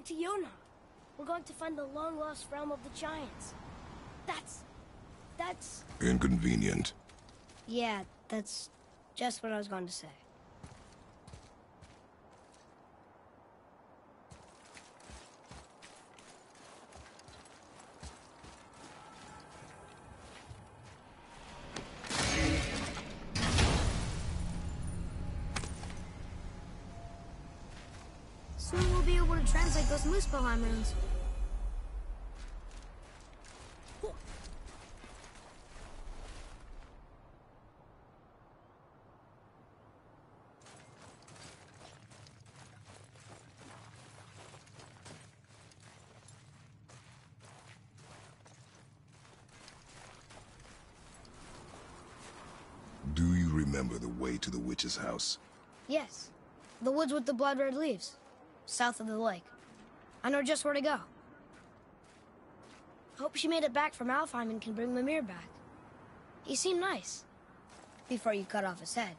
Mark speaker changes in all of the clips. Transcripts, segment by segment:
Speaker 1: going to Yona. We're going to find the long-lost realm of the giants. That's...
Speaker 2: Inconvenient.
Speaker 1: Yeah, that's just what I was going to say.
Speaker 3: Soon we'll be able to translate those Muspelheim runes.
Speaker 2: Do you remember the way to the witch's house?
Speaker 1: Yes. The woods with the blood-red leaves. South of the lake. I know just where to go. Hope she made it back from Alfheim and can bring Mimir back. He seemed nice. Before you cut off his head.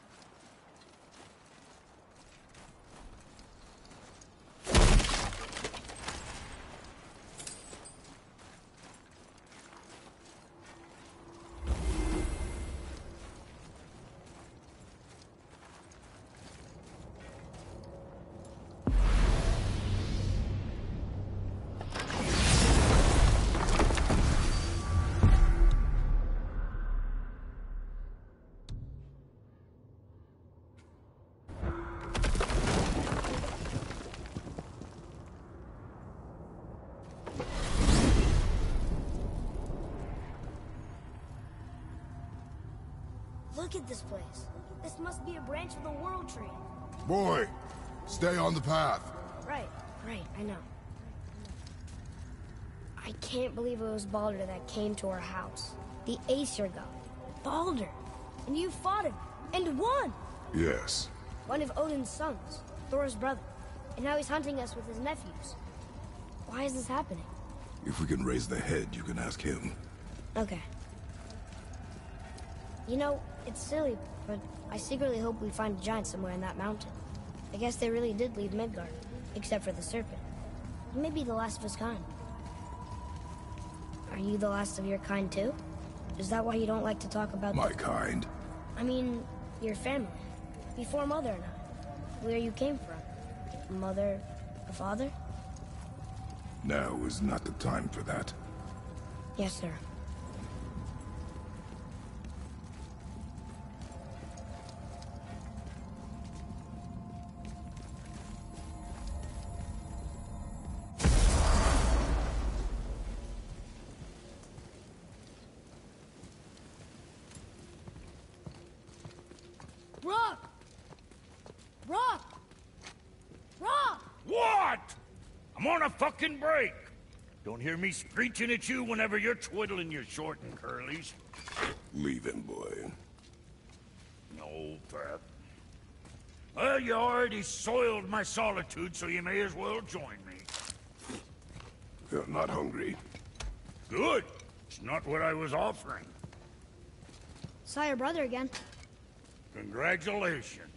Speaker 1: Look at this place. This must be a branch of the World Tree.
Speaker 2: Boy, stay on the path.
Speaker 1: Right, I know. I can't believe it was Baldur that came to our house. The Aesir god. Baldur. And you fought him. And won!
Speaker 2: Yes.
Speaker 1: One of Odin's sons. Thor's brother. And now he's hunting us with his nephews. Why is this happening?
Speaker 2: If we can raise the head, you can ask him.
Speaker 1: Okay. You know, it's silly, but I secretly hope we find a giant somewhere in that mountain. I guess they really did leave Midgard, except for the serpent. He may be the last of his kind. Are you the last of your kind, too? Is that why you don't like to talk about...
Speaker 2: My kind?
Speaker 1: I mean, your family. Before Mother and I. Where you came from. Mother, a father?
Speaker 2: Now is not the time for that.
Speaker 1: Yes, sir.
Speaker 4: I'm on a fucking break. Don't hear me screeching at you whenever you're twiddling your short and curlies.
Speaker 2: Leave him, boy.
Speaker 4: No, Pat. Well, you already soiled my solitude, so you may as well join me.
Speaker 2: You're not hungry.
Speaker 4: Good. It's not what I was offering.
Speaker 3: Saw your brother again.
Speaker 4: Congratulations.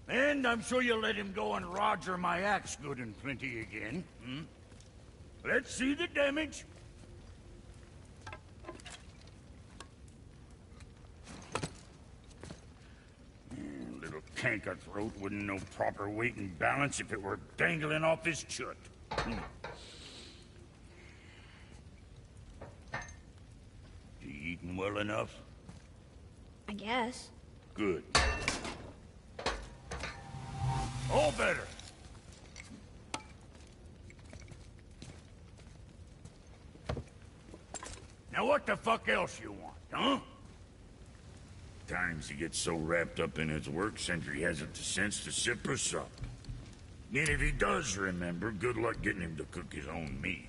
Speaker 4: And I'm sure you'll let him go and Roger my axe good and plenty again. Hmm? Let's see the damage. Little canker throat wouldn't know proper weight and balance if it were dangling off his chut. You eating well enough?
Speaker 3: I guess.
Speaker 4: Good. All better. Now what the fuck else you want, huh? Times he gets so wrapped up in his work, Sentry hasn't the sense to sip or sup. And if he does remember, good luck getting him to cook his own meat.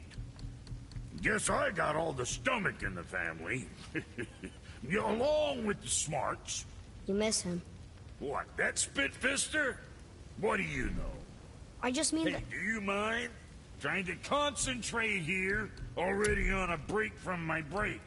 Speaker 4: Guess I got all the stomach in the family. Along with the smarts.
Speaker 1: You miss him.
Speaker 4: What, that spit-fister? What do you know?
Speaker 1: I just mean
Speaker 4: Hey,
Speaker 1: that...
Speaker 4: do you mind? Trying to concentrate here, already on a break from my break.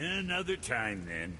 Speaker 4: Another time, then.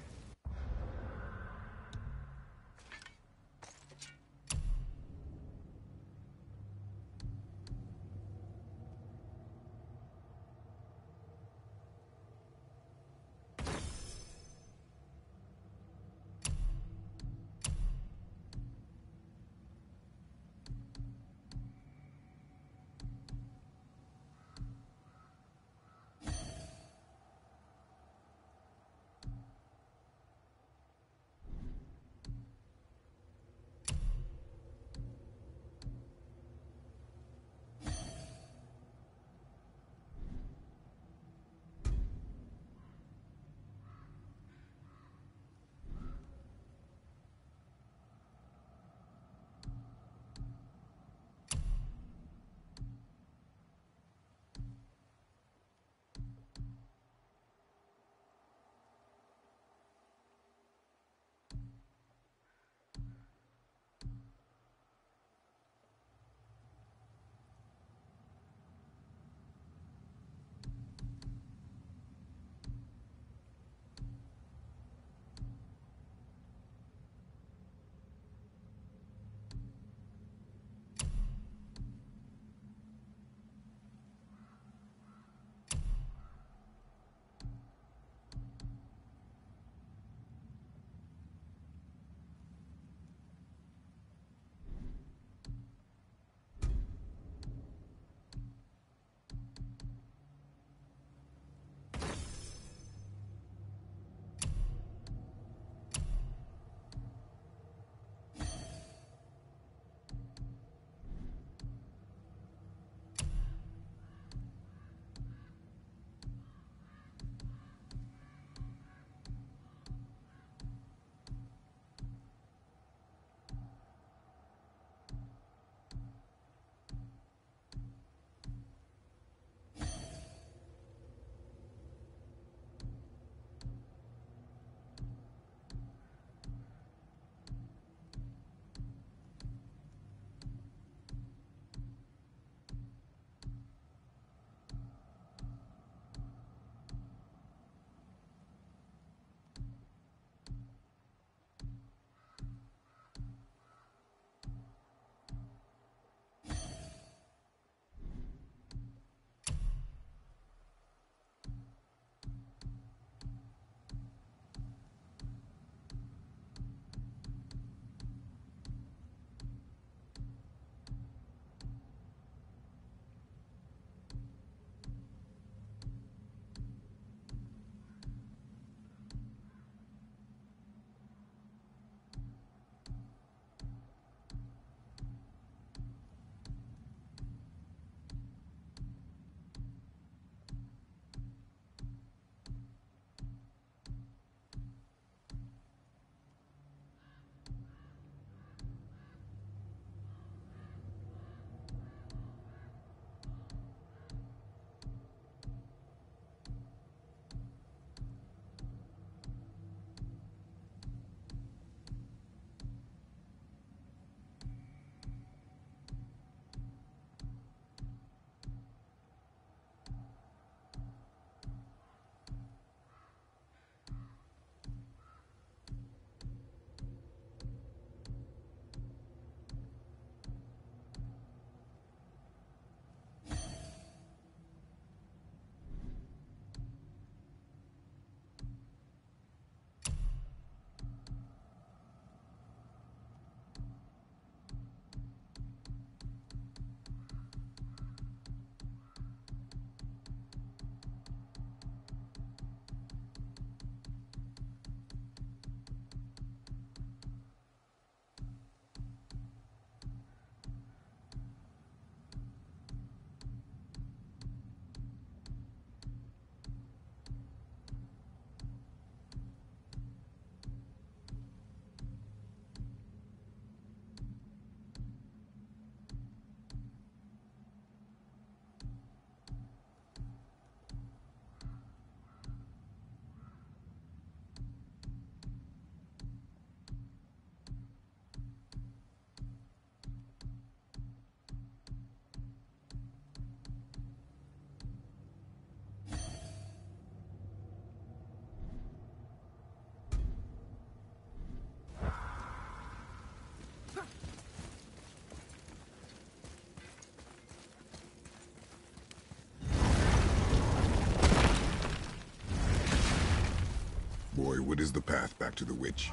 Speaker 2: what is the path back to the witch?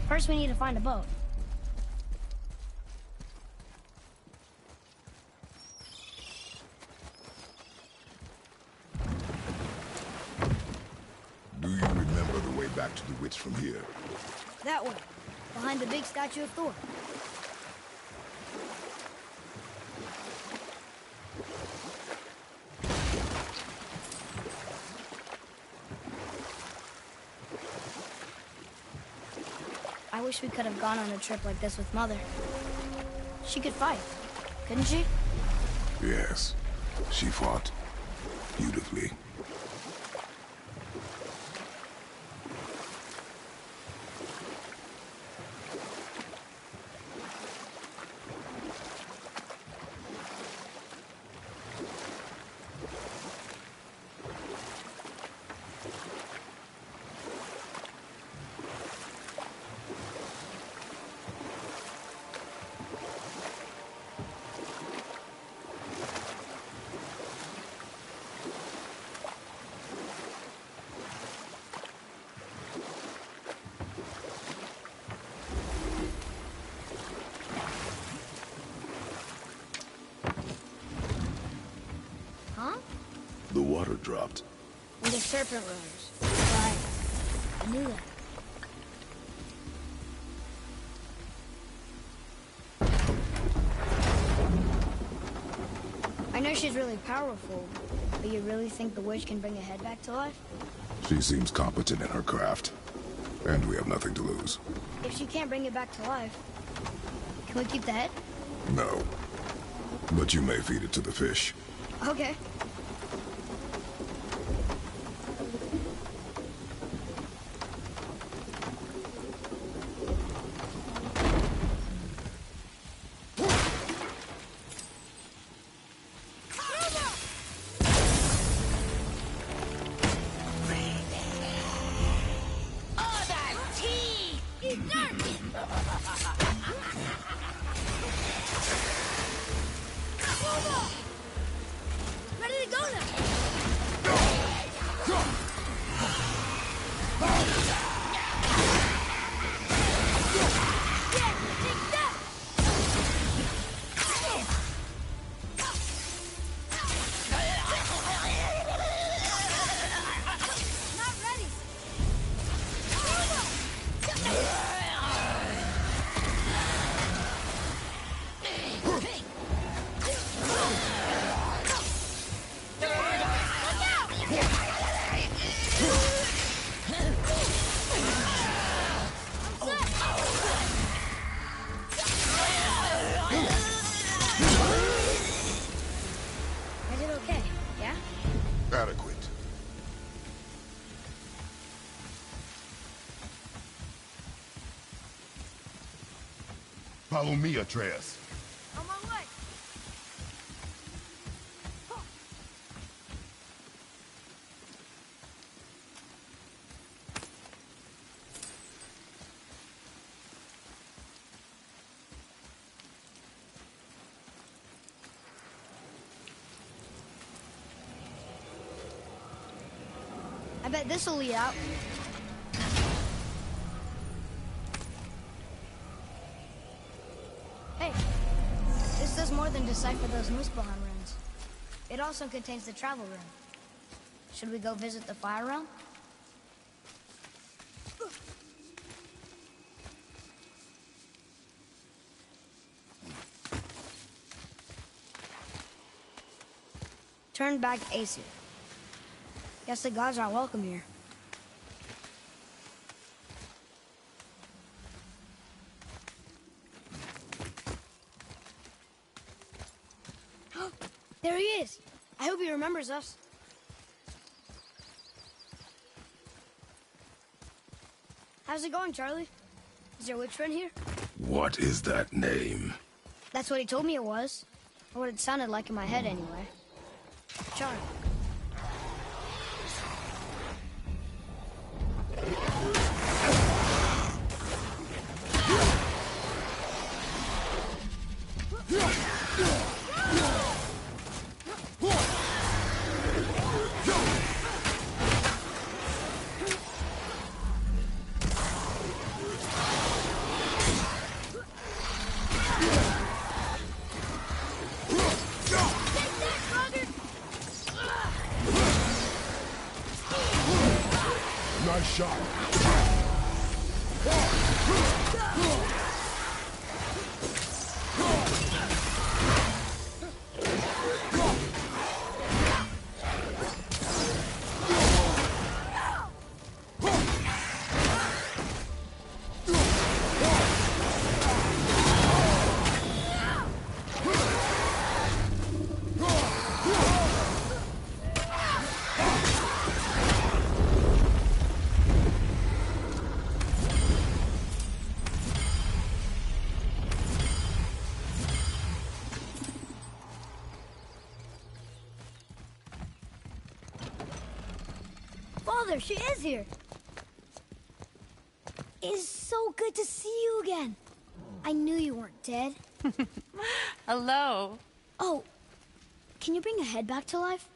Speaker 1: First, we need to find a boat.
Speaker 2: Do you remember the way back to the witch from here?
Speaker 1: That way, behind the big statue of Thor. I wish we could have gone on a trip like this with Mother. She could fight, couldn't she?
Speaker 2: Yes, she fought beautifully. The water dropped.
Speaker 1: And the serpent rose. Right. I knew that. I know she's really powerful, but you really think the witch can bring a head back to life?
Speaker 2: She seems competent in her craft, and we have nothing to lose.
Speaker 1: If she can't bring it back to life, can we keep the head?
Speaker 2: No. But you may feed it to the fish.
Speaker 1: Okay.
Speaker 3: Ready to go now!
Speaker 1: I did okay, yeah?
Speaker 2: Adequate. Follow me, Atreus.
Speaker 3: On my way!
Speaker 1: I bet this'll lead out. Hey, this does more than decipher those Muspelheim runes. It also contains the travel rune. Should we go visit the Fire Realm? Turn back Aesir. Guess the gods aren't welcome here. There he is! I hope he remembers us. How's it going, Charlie? Is your witch friend here?
Speaker 2: What is that name?
Speaker 1: That's what he told me it was. Or what it sounded like in my head, anyway. Charlie.
Speaker 2: shot.
Speaker 3: Father, she is here. It's so good to see you again. I knew you weren't dead.
Speaker 5: Hello.
Speaker 3: Oh, can you bring a head back to life?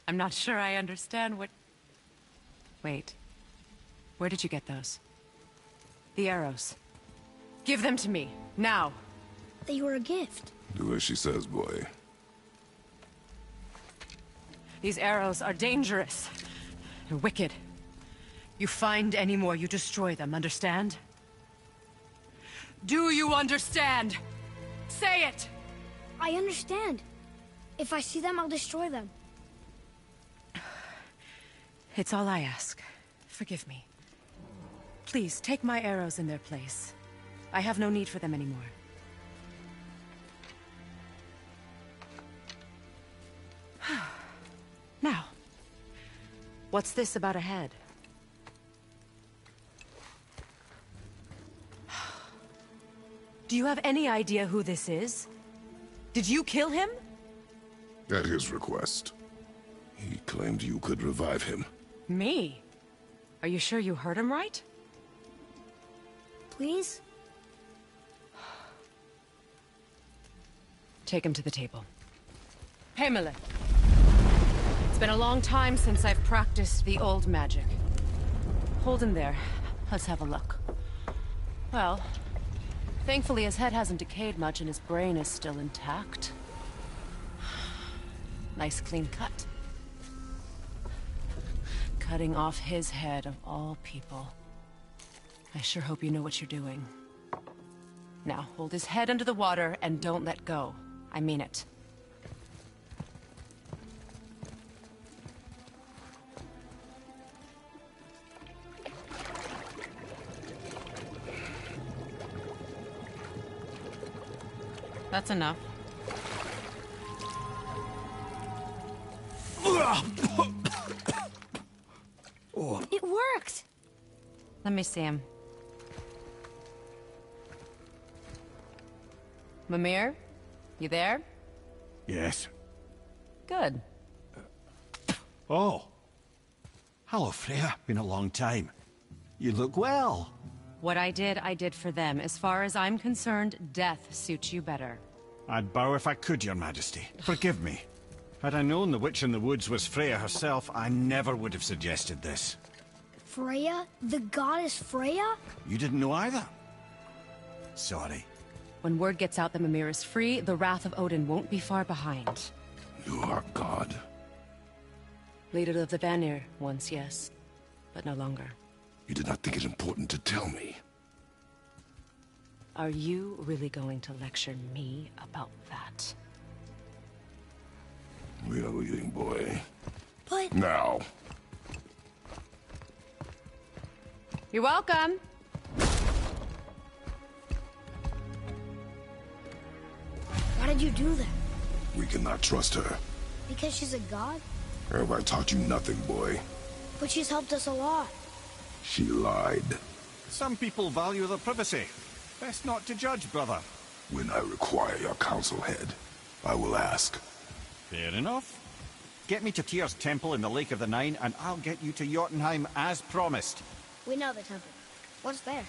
Speaker 5: I'm not sure I understand what... Wait. Where did you get those? The arrows. Give them to me, now.
Speaker 3: They were a gift.
Speaker 2: Do as she says, boy.
Speaker 5: These arrows are dangerous. They're wicked. You find any more, you destroy them, understand? Do you understand? Say it!
Speaker 3: I understand. If I see them, I'll destroy them.
Speaker 5: It's all I ask. Forgive me. Please, take my arrows in their place. I have no need for them anymore. Now, what's this about a head? Do you have any idea who this is? Did you kill him?
Speaker 2: At his request. He claimed you could revive him.
Speaker 5: Me? Are you sure you heard him right?
Speaker 3: Please?
Speaker 5: Take him to the table. Himmelen. It's been a long time since I've practiced the old magic. Hold him there. Let's have a look. Well, thankfully his head hasn't decayed much and his brain is still intact. Nice clean cut. Cutting off his head of all people. I sure hope you know what you're doing. Now, hold his head under the water and don't let go. I mean it. That's enough.
Speaker 3: It worked!
Speaker 5: Let me see him. Mimir? You there?
Speaker 6: Yes.
Speaker 5: Good.
Speaker 6: Oh. Hello, Freya. Been a long time. You look well.
Speaker 5: What I did for them. As far as I'm concerned, death suits you better.
Speaker 6: I'd bow if I could, Your Majesty. Forgive me. Had I known the witch in the woods was Freya herself, I never would have suggested this.
Speaker 3: Freya? The goddess Freya?
Speaker 6: You didn't know either? Sorry.
Speaker 5: When word gets out that Mimir is free, the wrath of Odin won't be far behind.
Speaker 2: You are God.
Speaker 5: Leader of the Vanir, once, yes. But no longer.
Speaker 2: You did not think it important to tell me.
Speaker 5: Are you really going to lecture me about that?
Speaker 2: We are leaving, boy.
Speaker 3: But...
Speaker 2: Now.
Speaker 5: You're welcome!
Speaker 3: Why did you do that?
Speaker 2: We cannot trust her.
Speaker 3: Because she's a god?
Speaker 2: Have I taught you nothing, boy?
Speaker 3: But she's helped us a lot.
Speaker 2: She lied.
Speaker 6: Some people value their privacy. Best not to judge, brother.
Speaker 2: When I require your council head, I will ask.
Speaker 6: Fair enough. Get me to Tyr's temple in the Lake of the Nine, and I'll get you to Jotunheim as promised.
Speaker 3: We know the temple. What's there?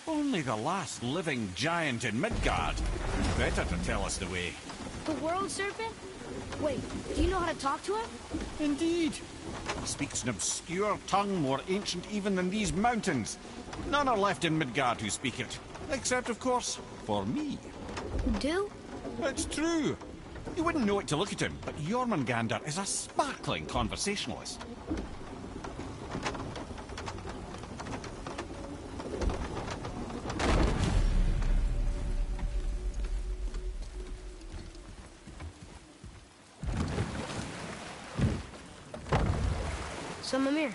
Speaker 6: Only the last living giant in Midgard. Better to tell us the way.
Speaker 3: The world serpent? Wait, do you know how to talk to him?
Speaker 6: Indeed. He speaks an obscure tongue more ancient even than these mountains. None are left in Midgard who speak it. Except, of course, for me.
Speaker 3: You do?
Speaker 6: It's true. You wouldn't know it to look at him, but Jormungandr is a sparkling conversationalist.
Speaker 1: So, Mimir,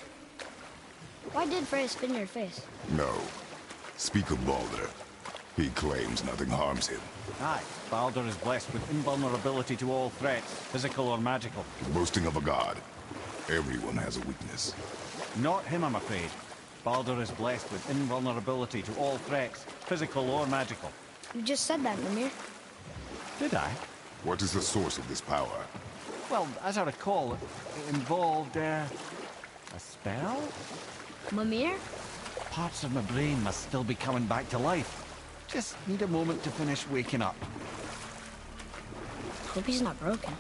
Speaker 1: why did Freya spit in your face?
Speaker 2: No. Speak of Baldur. He claims nothing harms him.
Speaker 6: Aye, Baldur is blessed with invulnerability to all threats, physical or magical.
Speaker 2: Boasting of a god. Everyone has a weakness.
Speaker 6: Not him, I'm afraid. Baldur is blessed with invulnerability to all threats, physical or magical.
Speaker 1: You just said that, Mimir.
Speaker 6: Did I?
Speaker 2: What is the source of this power?
Speaker 6: Well, as I recall, it involved, a spell?
Speaker 1: Mimir?
Speaker 6: Parts of my brain must still be coming back to life. Just need a moment to finish waking up.
Speaker 1: Hope he's not broken.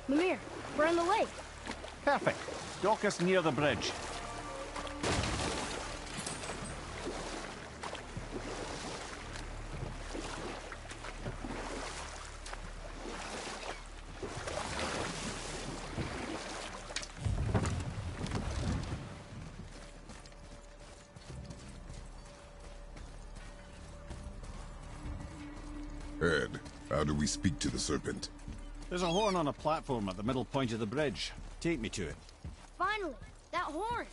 Speaker 1: Mimir, we're on the lake.
Speaker 6: Perfect. Dock us near the bridge.
Speaker 2: Ed, how do we speak to the serpent?
Speaker 6: There's a horn on a platform at the middle point of the bridge. Take me to it.
Speaker 1: Finally, that horn.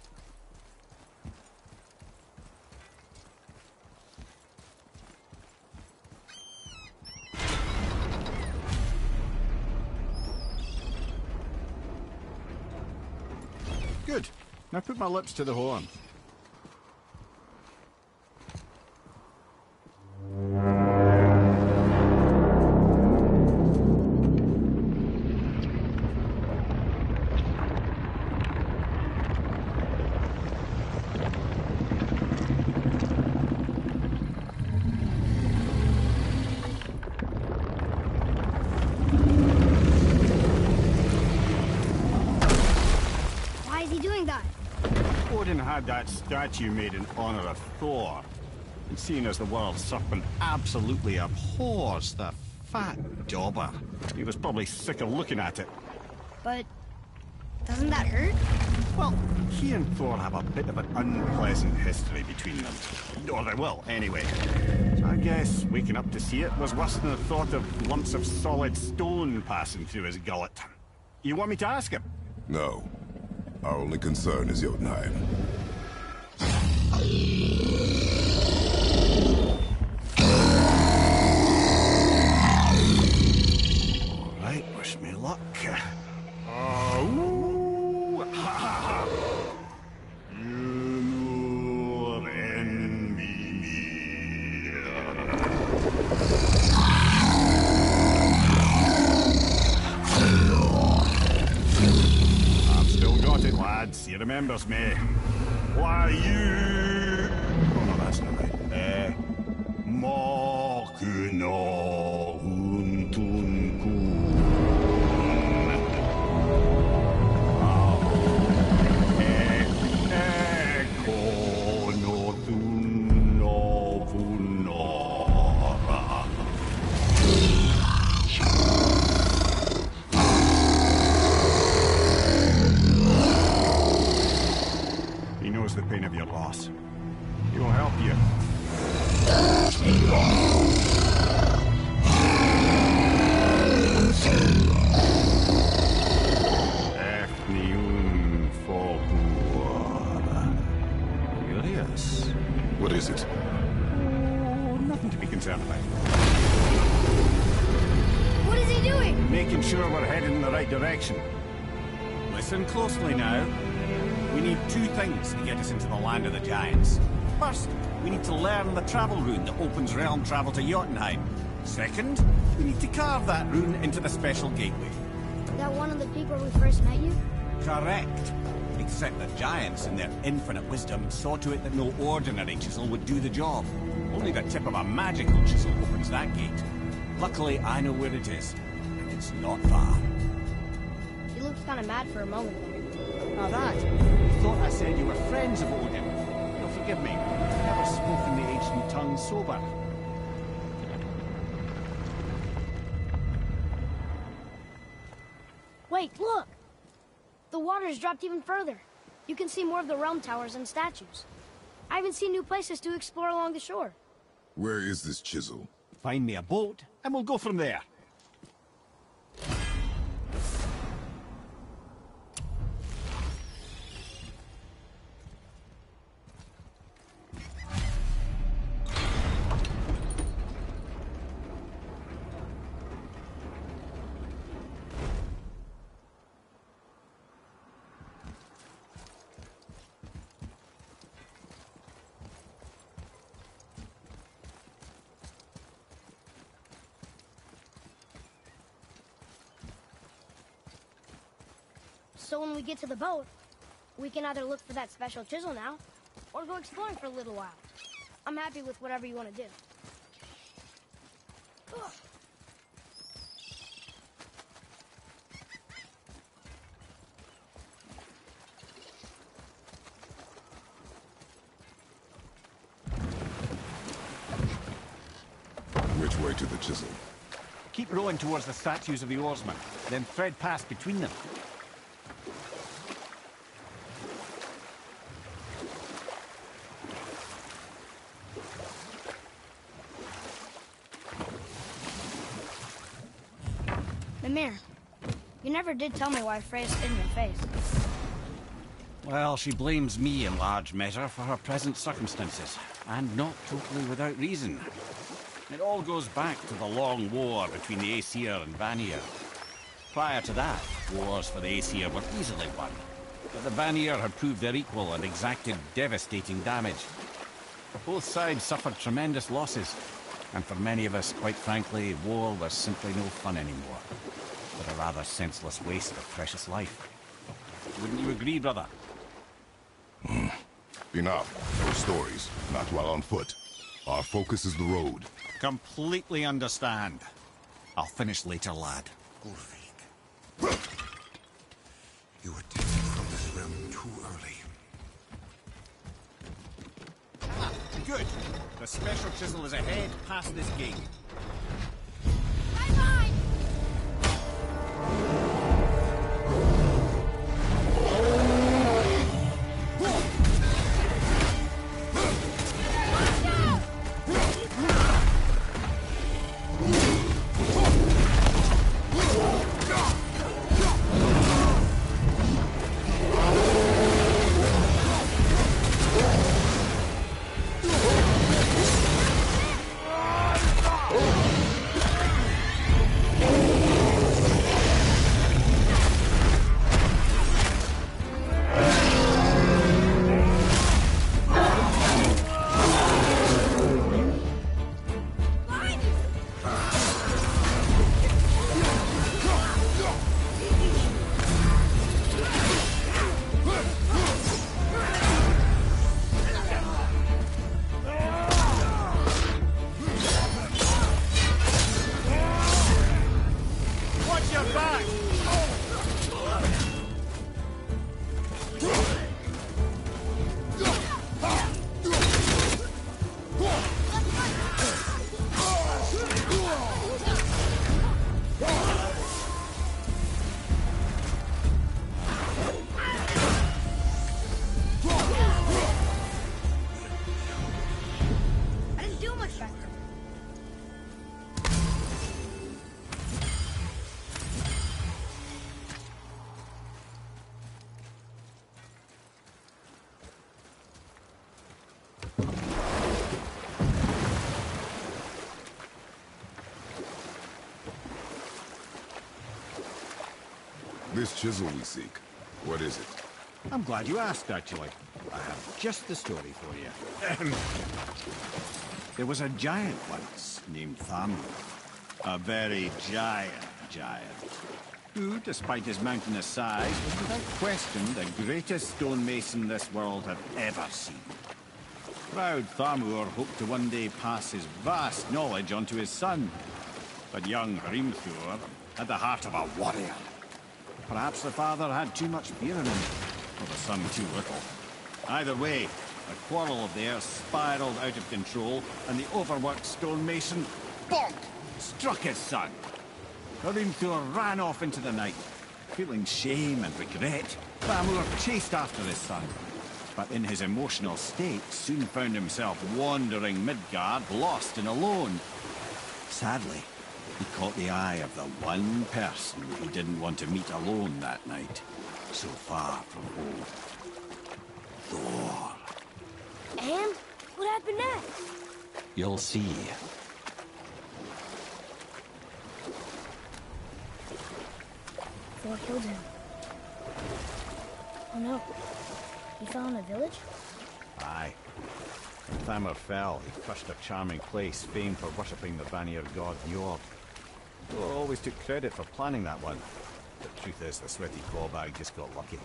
Speaker 6: Good. Now put my lips to the horn. Odin had that statue made in honor of Thor. And seeing as the world serpent absolutely abhors the fat dauber, he was probably sick of looking at it.
Speaker 1: But doesn't that hurt?
Speaker 6: Well, he and Thor have a bit of an unpleasant history between them. Or they will, anyway. So I guess waking up to see it was worse than the thought of lumps of solid stone passing through his gullet. You want me to ask him?
Speaker 2: No. Our only concern is Jotunheim.
Speaker 6: All right, wish me luck. He remembers me. Why you? Oh no, that's not right. Mokuno Huntunku. Ekono Thuno Vunora. He knows the pain of your loss. He will help you. Curious.
Speaker 2: What is it?
Speaker 6: Oh, nothing to be concerned about.
Speaker 1: What is he doing?
Speaker 6: Making sure we're headed in the right direction. Listen closely now. We need two things to get us into the land of the giants. First, we need to learn the travel rune that opens realm travel to Jotunheim. Second, we need to carve that rune into the special gateway.
Speaker 1: That one on the peak where we first met you?
Speaker 6: Correct. Except the giants, in their infinite wisdom, saw to it that no ordinary chisel would do the job. Only the tip of a magical chisel opens that gate. Luckily, I know where it is, and it's not far.
Speaker 1: He looks kind of mad for a moment there.
Speaker 6: Now that, you thought I said you were friends of Odin. You'll forgive me. I've never spoken the ancient tongue sober.
Speaker 1: Wait, look! The water's dropped even further. You can see more of the realm towers and statues. I even see new places to explore along the shore.
Speaker 2: Where is this chisel?
Speaker 6: Find me a boat, and we'll go from there.
Speaker 1: So when we get to the boat, we can either look for that special chisel now, or go exploring for a little while. I'm happy with whatever you want to do. Ugh.
Speaker 2: Which way to the Chisel?
Speaker 6: Keep rowing towards the statues of the oarsmen, then thread past between them.
Speaker 1: Mimir, you never did tell me why Freya spit in your face.
Speaker 6: Well, she blames me in large measure for her present circumstances, and not totally without reason. It all goes back to the long war between the Aesir and Vanir. Prior to that, wars for the Aesir were easily won, but the Vanir had proved their equal and exacted devastating damage. Both sides suffered tremendous losses, and for many of us, quite frankly, war was simply no fun anymore, but a rather senseless waste of precious life. Wouldn't you agree, brother?
Speaker 2: Enough. No stories. Not while on foot. Our focus is the road.
Speaker 6: Completely understand. I'll finish later, lad.
Speaker 7: Ulrich. You were taken from this realm too early.
Speaker 6: Good. The special chisel is ahead past this gate.
Speaker 3: Bye-bye!
Speaker 2: This chisel we seek, what is it?
Speaker 6: I'm glad you asked, actually. I have just the story for you. There was a giant once named Thamur. A very giant, who, despite his mountainous size, was without question the greatest stonemason this world had ever seen. Proud Thamur hoped to one day pass his vast knowledge on to his son. But young Hrimthur had the heart of a warrior. Perhaps the father had too much fear in him, or the son too little. Either way, a quarrel of theirs spiraled out of control, and the overworked stonemason, bonk, struck his son. Hrimthur ran off into the night. Feeling shame and regret, Thamur chased after his son. But in his emotional state, soon found himself wandering Midgard, lost and alone. Sadly, he caught the eye of the one person he didn't want to meet alone that night, so far from home. Thor.
Speaker 3: And what happened next?
Speaker 6: You'll see.
Speaker 1: Thor killed him. Oh no. He fell in a village?
Speaker 6: Aye. When Thamur fell, he crushed a charming place famed for worshipping the Vanir god Njord. Thor always took credit for planning that one. The truth is, the sweaty clawbag just got lucky.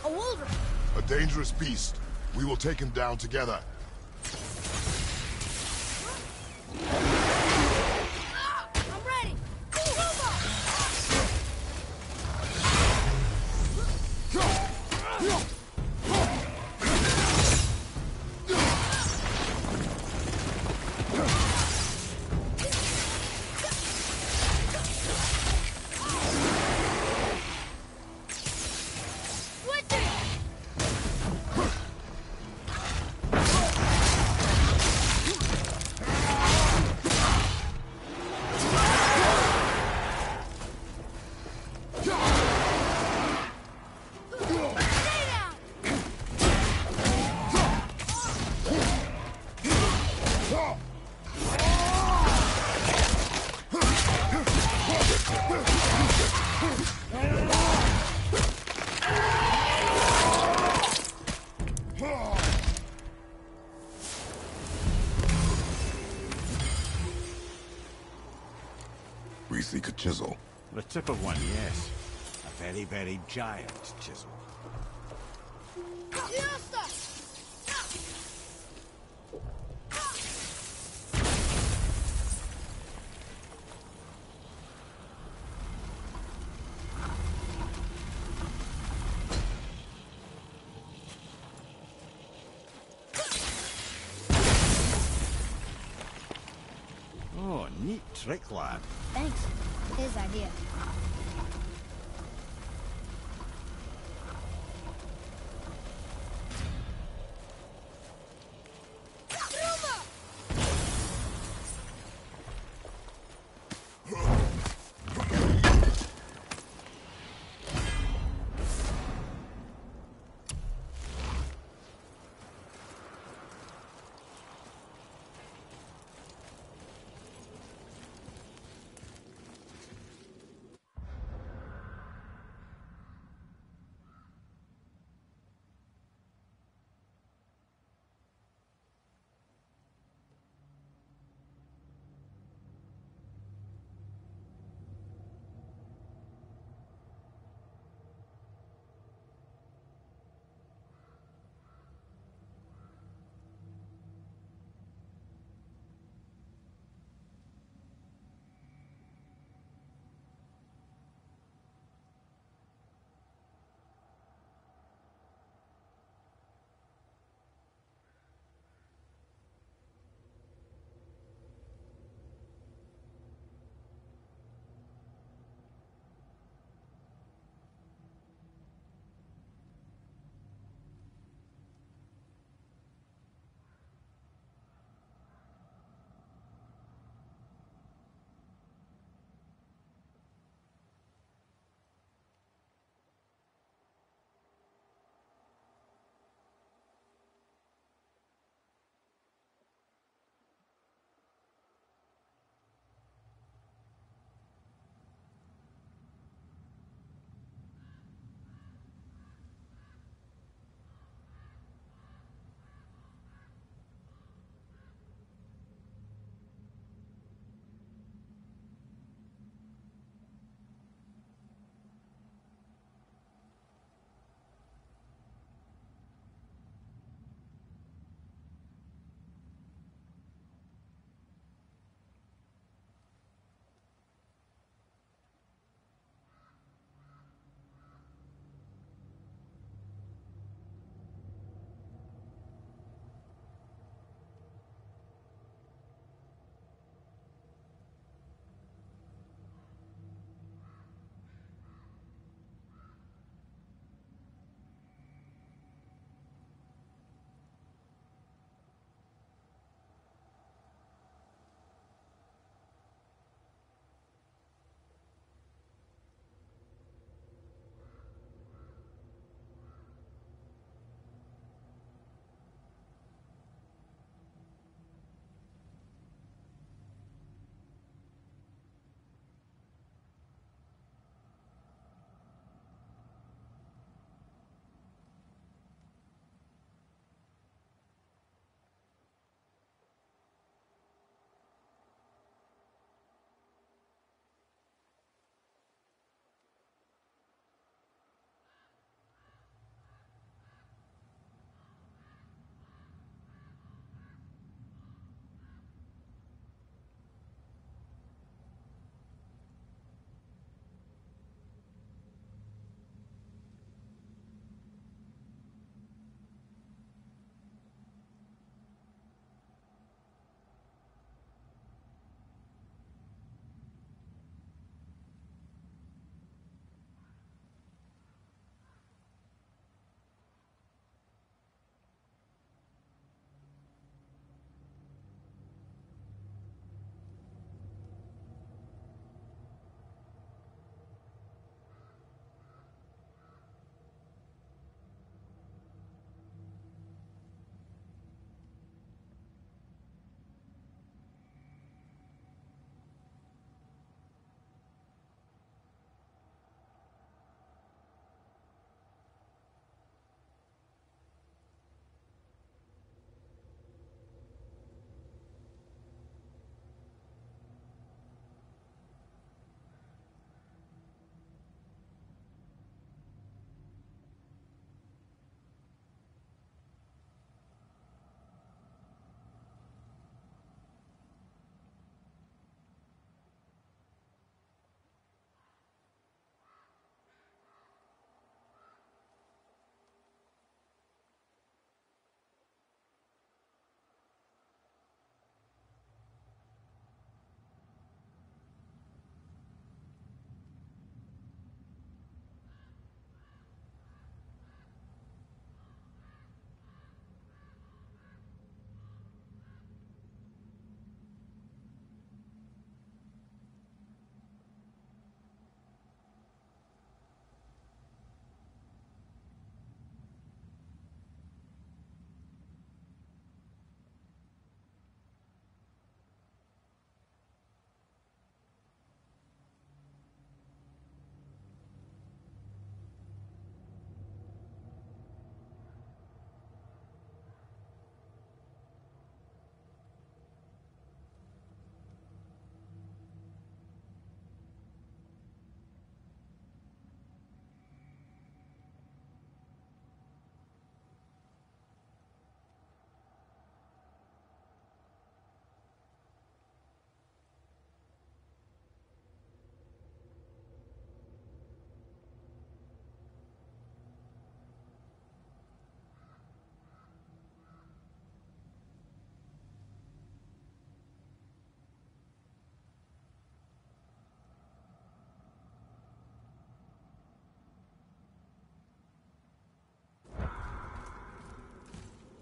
Speaker 3: A wolverine!
Speaker 2: A dangerous beast. We will take him down together.
Speaker 3: I'm ready!
Speaker 2: We seek a chisel.
Speaker 6: The tip of one, yes. A very, very giant chisel. Oh, neat trick, lad.
Speaker 3: Thanks. His idea.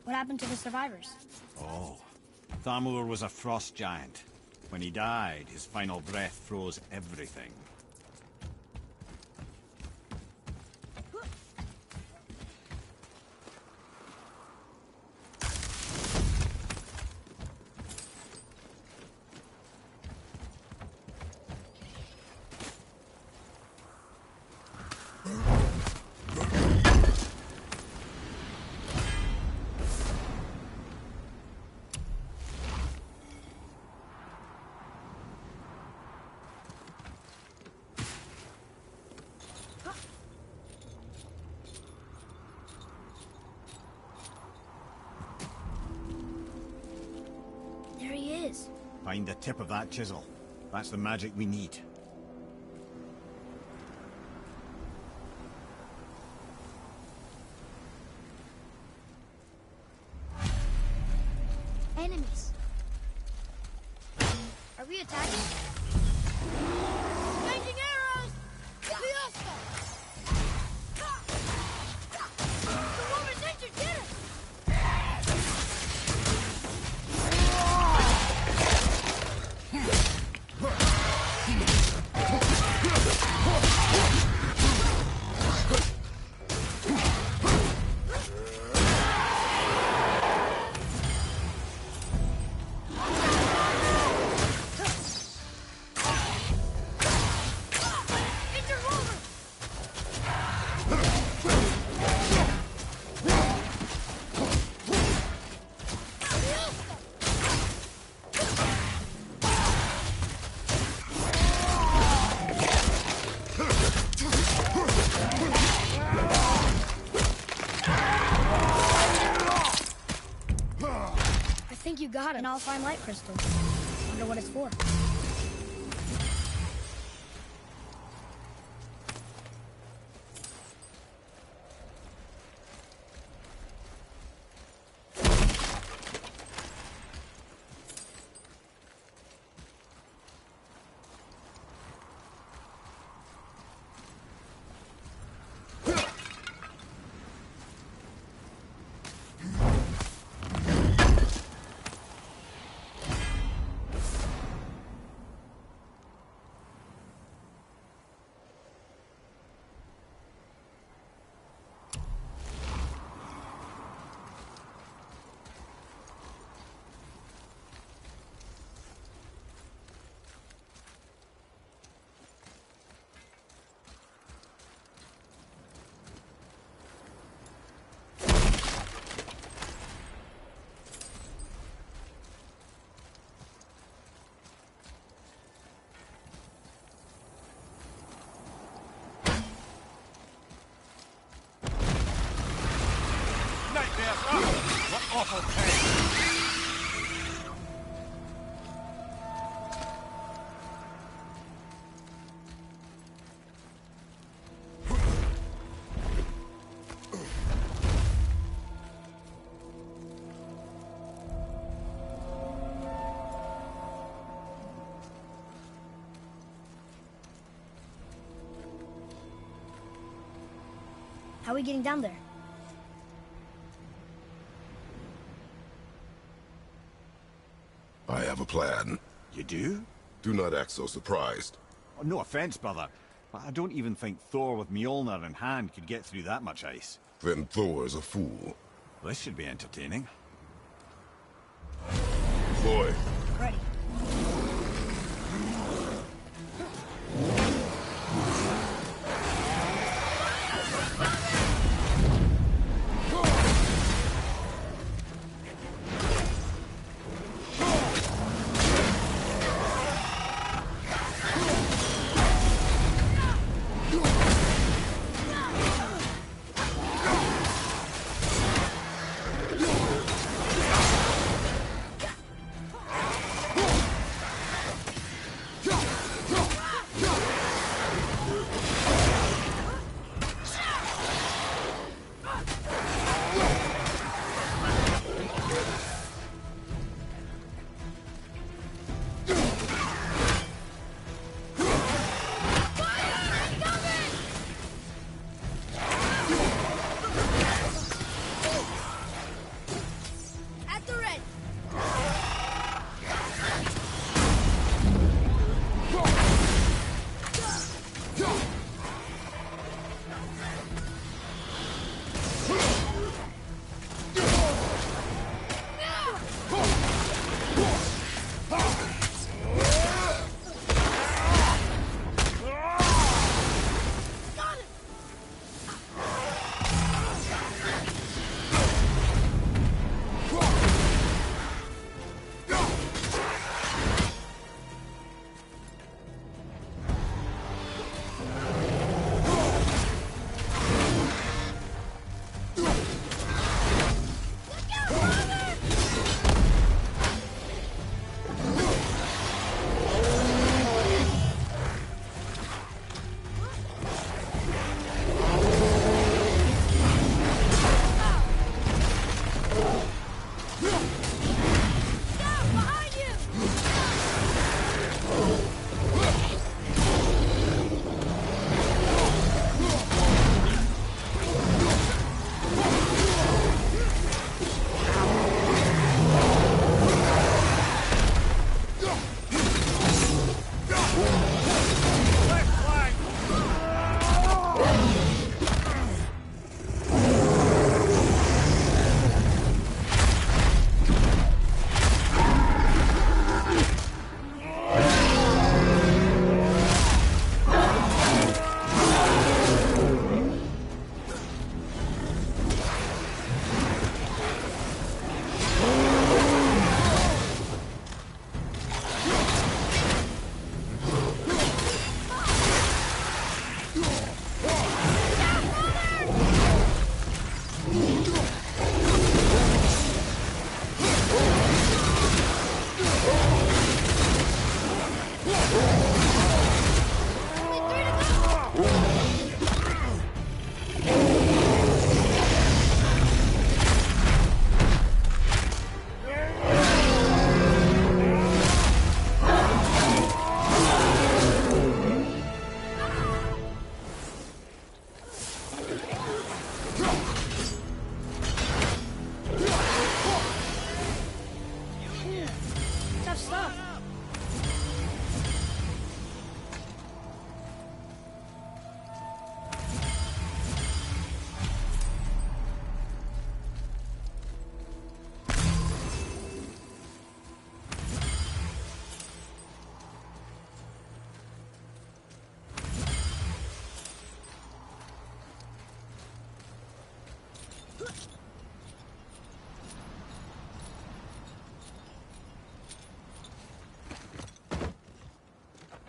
Speaker 1: What happened to the survivors?
Speaker 6: Oh, Thamur was a frost giant. When he died, his final breath froze everything.
Speaker 1: There he is.
Speaker 6: Find the tip of that chisel. That's the magic we need.
Speaker 3: Enemies.
Speaker 1: Are we attacking?
Speaker 3: Changing arrows! Fiesta! The woman's injured! Get her! Injured woman! Fiesta!
Speaker 1: I think you got it. An all-fine light crystal. Wonder what it's for.
Speaker 6: Nightmares! Ah! What awful pain!
Speaker 1: How are we getting down there?
Speaker 2: I have a plan.
Speaker 6: You do?
Speaker 2: Do not act so surprised.
Speaker 6: Oh, no offense, brother, but I don't even think Thor with Mjolnir in hand could get through that much ice.
Speaker 2: Then Thor's a fool.
Speaker 6: This should be entertaining.
Speaker 2: Boy,
Speaker 1: Ready.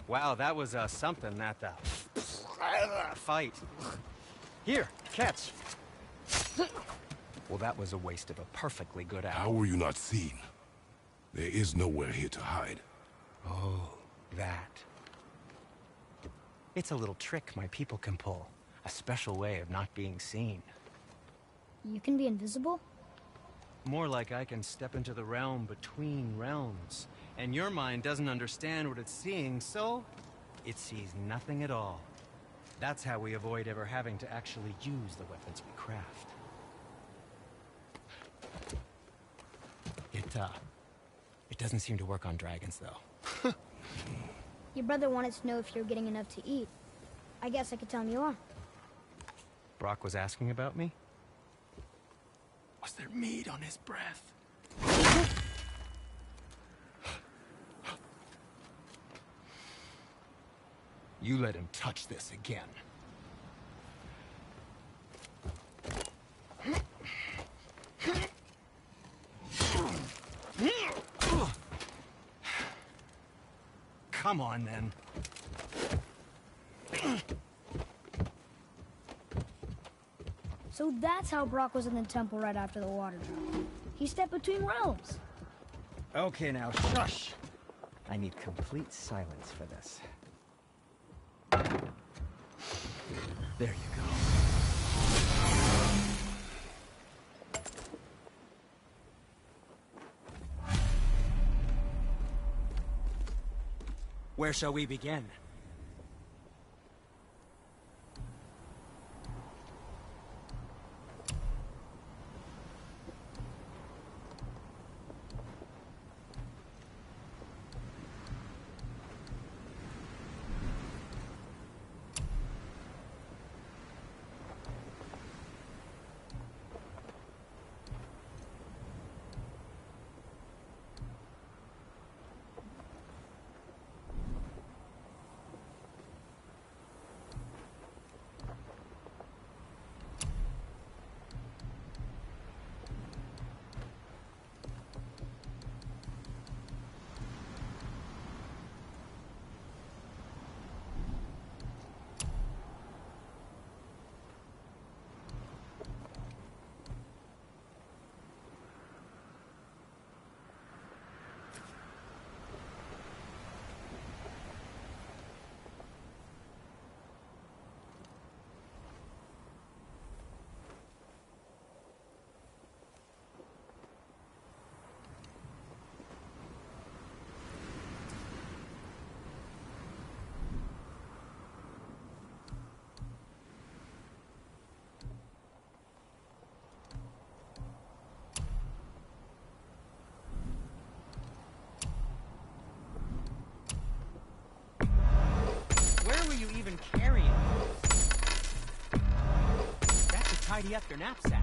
Speaker 8: Wow, that was something, that fight. Here, catch. Well, that was a waste of a perfectly good
Speaker 2: How
Speaker 8: hour.
Speaker 2: were you not seen? There is nowhere here to hide.
Speaker 8: Oh, that. It's a little trick my people can pull. A special way of not being seen.
Speaker 3: You can be invisible?
Speaker 8: More like I can step into the realm between realms. And your mind doesn't understand what it's seeing, so it sees nothing at all. That's how we avoid ever having to actually use the weapons we craft. It doesn't seem to work on dragons, though.
Speaker 3: Your brother wanted to know if you're getting enough to eat. I guess I could tell him you are.
Speaker 8: Brock was asking about me? Was there meat on his breath? You let him touch this again. Come on, then.
Speaker 3: So that's how Brock was in the temple right after the water drop. He stepped between realms.
Speaker 8: Okay, now, shush. I need complete silence for this. There you go. Where shall we begin? You even carrying that to tidy up your knapsack.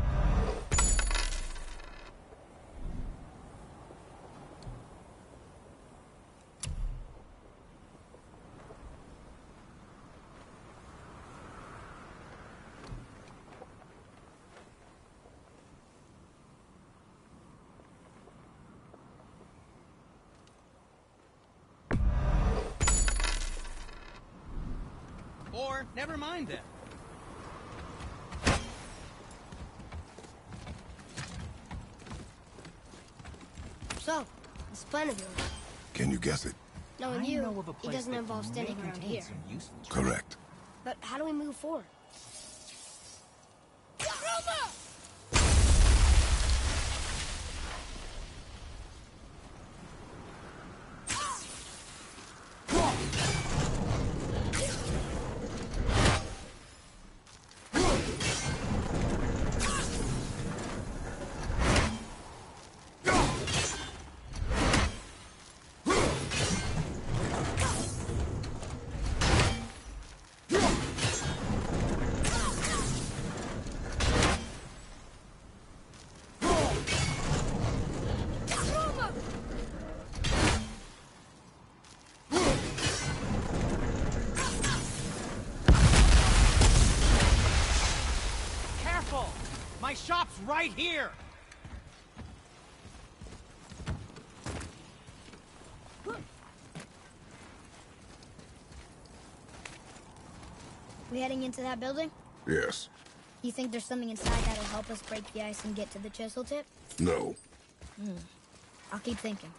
Speaker 8: Or, never mind then.
Speaker 1: So, this plan of yours.
Speaker 2: Can you guess it?
Speaker 1: Knowing
Speaker 8: I
Speaker 1: you,
Speaker 8: know of a
Speaker 1: it
Speaker 8: place
Speaker 1: doesn't
Speaker 8: that
Speaker 1: involve
Speaker 8: may
Speaker 1: standing around
Speaker 8: contain
Speaker 1: here.
Speaker 8: some useful
Speaker 2: Correct.
Speaker 1: But how do we move forward?
Speaker 8: My shop's right here!
Speaker 1: We heading into that building?
Speaker 2: Yes.
Speaker 1: You think there's something inside that'll help us break the ice and get to the Chisel tip?
Speaker 2: No.
Speaker 1: I'll keep thinking.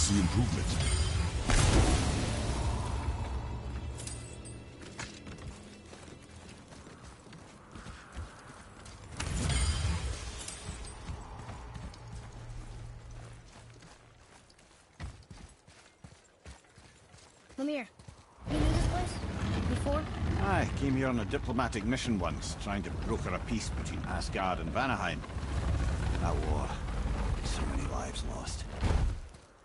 Speaker 2: see improvement.
Speaker 1: Come here. You knew this place? Before?
Speaker 6: I came here on a diplomatic mission once, trying to broker a peace between Asgard and Vanaheim. That war. So many lives lost.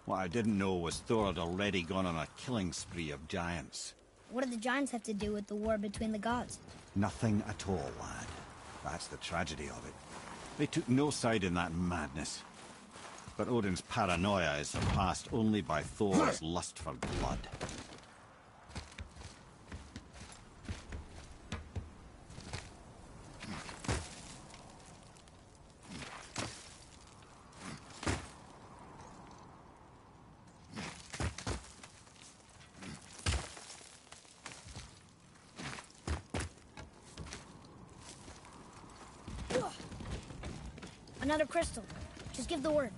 Speaker 6: What I didn't know was Thor had already gone on a killing spree of giants.
Speaker 1: What do the giants have to do with the war between the gods?
Speaker 6: Nothing at all, lad. That's the tragedy of it. They took no side in that madness. But Odin's paranoia is surpassed only by Thor's lust for blood.
Speaker 1: Another crystal. Just give the word.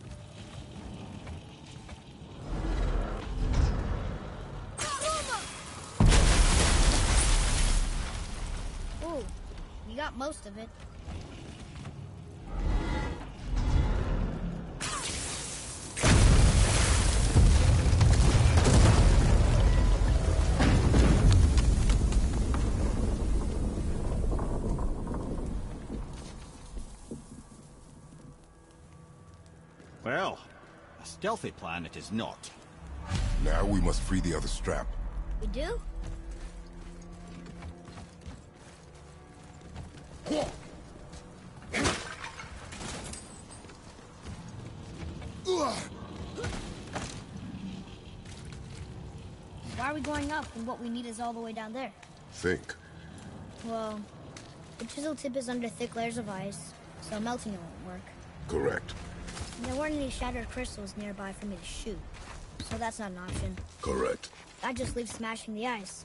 Speaker 1: Ooh, you got most of it.
Speaker 6: Well, a stealthy plan it is not.
Speaker 2: Now we must free the other strap.
Speaker 1: We do? Why are we going up when what we need is all the way down there?
Speaker 2: Think.
Speaker 1: Well, the chisel tip is under thick layers of ice, so melting it won't work.
Speaker 2: Correct.
Speaker 1: And there weren't any shattered crystals nearby for me to shoot, so that's not an option.
Speaker 2: Correct.
Speaker 1: That just leaves smashing the ice.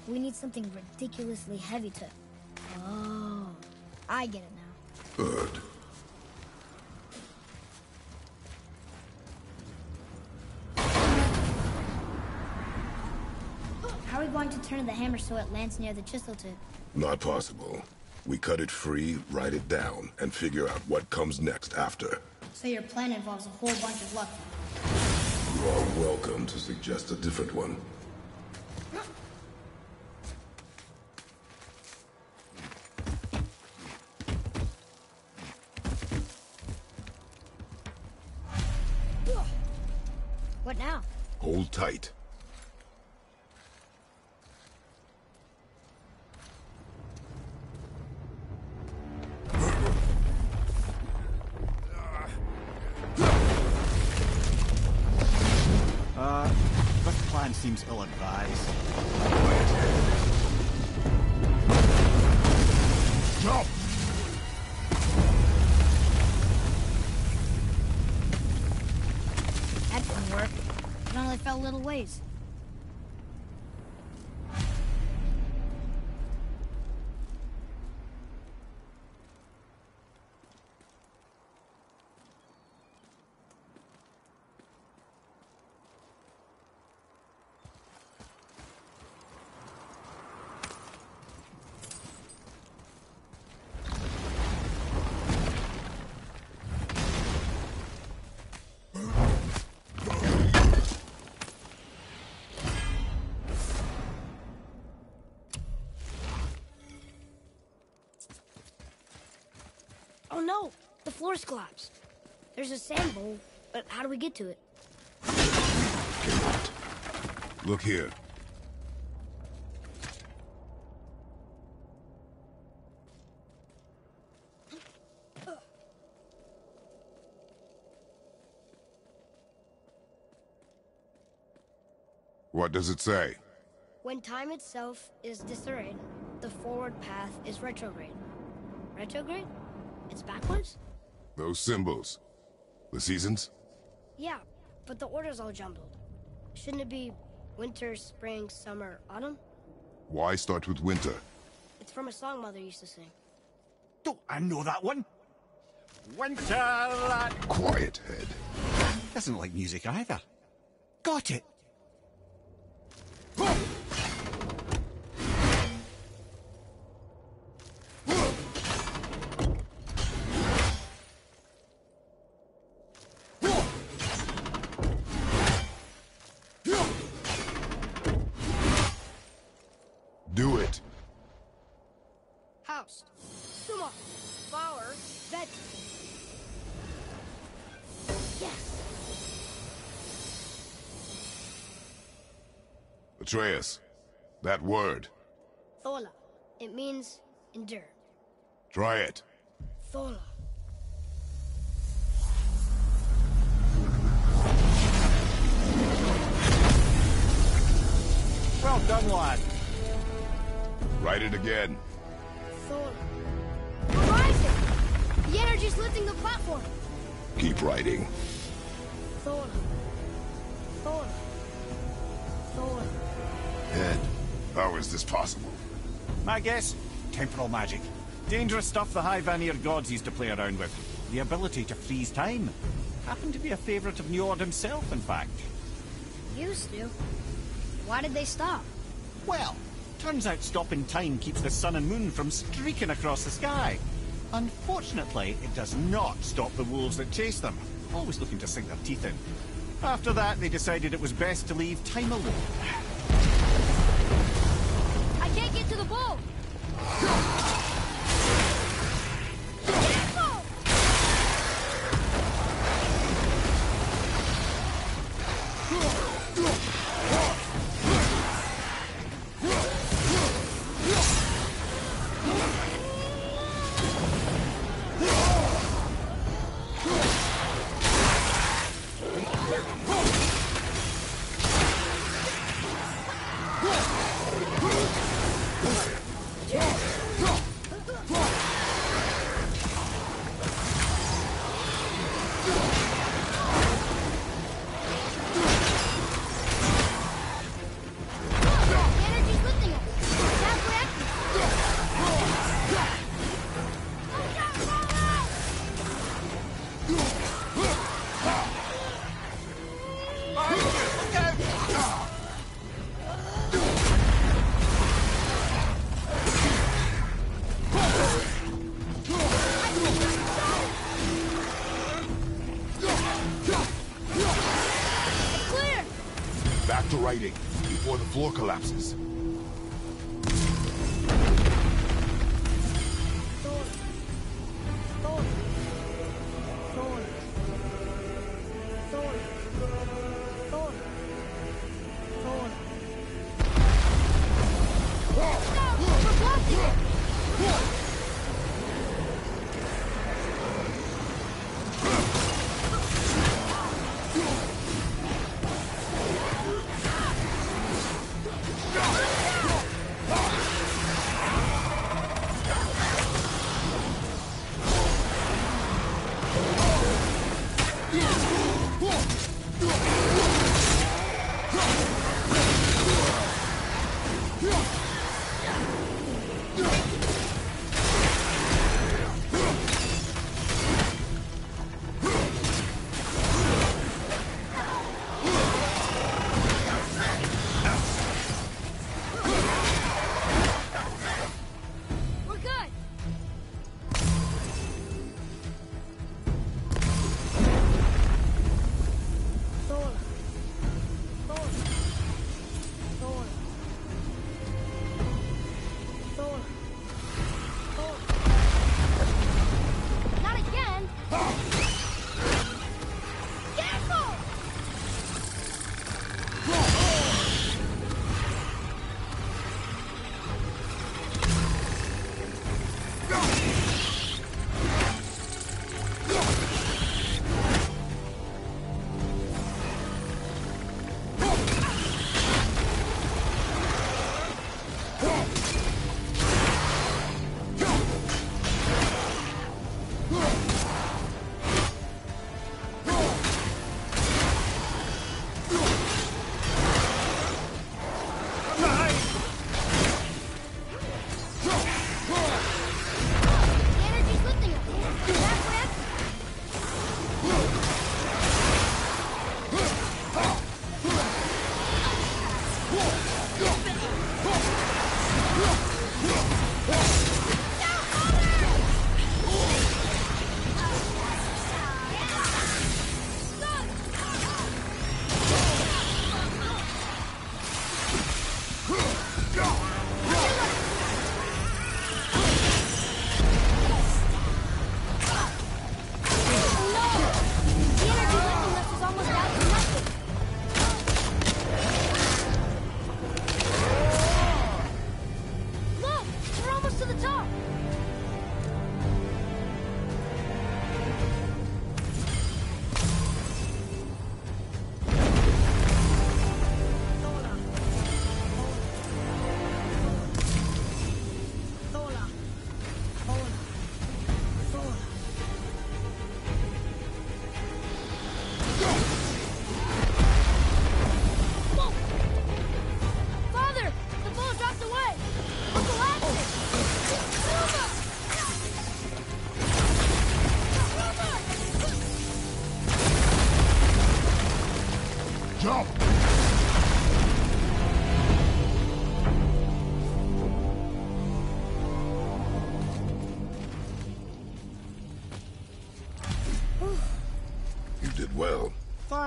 Speaker 1: We need something ridiculously heavy to... Oh, I get it now.
Speaker 2: Good.
Speaker 1: How are we going to turn the hammer so it lands near the chisel tip?
Speaker 2: Not possible. We cut it free, write it down, and figure out what comes next after.
Speaker 1: So your plan involves a whole bunch of luck.
Speaker 2: You are welcome to suggest a different one.
Speaker 1: What now?
Speaker 2: Hold tight.
Speaker 6: This plan seems ill-advised.
Speaker 2: Jump!
Speaker 1: That didn't work. It only fell a little ways. Oh no! The floor's collapsed. There's a sand bowl, but how do we get to it?
Speaker 2: Cannot. Look here. What does it say?
Speaker 1: When time itself is disarrayed, the forward path is retrograde. Retrograde? It's backwards?
Speaker 2: Those symbols. The seasons?
Speaker 1: Yeah, but the order's all jumbled. Shouldn't it be winter, spring, summer, autumn?
Speaker 2: Why start with winter?
Speaker 1: It's from a song Mother used to sing.
Speaker 6: Don't I know that one? Winter!
Speaker 2: Quiet, head.
Speaker 6: Doesn't like music either. Got it!
Speaker 2: Do it.
Speaker 1: House. Summa. Flower. Veg. Yes.
Speaker 2: Atreus, that word.
Speaker 1: Thola. It means endure.
Speaker 2: Try it.
Speaker 1: Thola.
Speaker 6: Well done, lad.
Speaker 2: Write it again.
Speaker 1: Thola. We're rising! The energy's lifting the platform.
Speaker 2: Keep writing.
Speaker 1: Thola. Thola. Thola.
Speaker 2: Head, how is this possible?
Speaker 6: My guess? Temporal magic. Dangerous stuff the High Vanir gods used to play around with. The ability to freeze time. Happened to be a favourite of Njord himself, in fact.
Speaker 1: Used to. Why did they stop?
Speaker 6: Well, turns out stopping time keeps the sun and moon from streaking across the sky. Unfortunately, it does not stop the wolves that chase them, always looking to sink their teeth in. After that, they decided it was best to leave time alone.
Speaker 1: I can't get to the boat!
Speaker 2: Back to writing, before the floor collapses.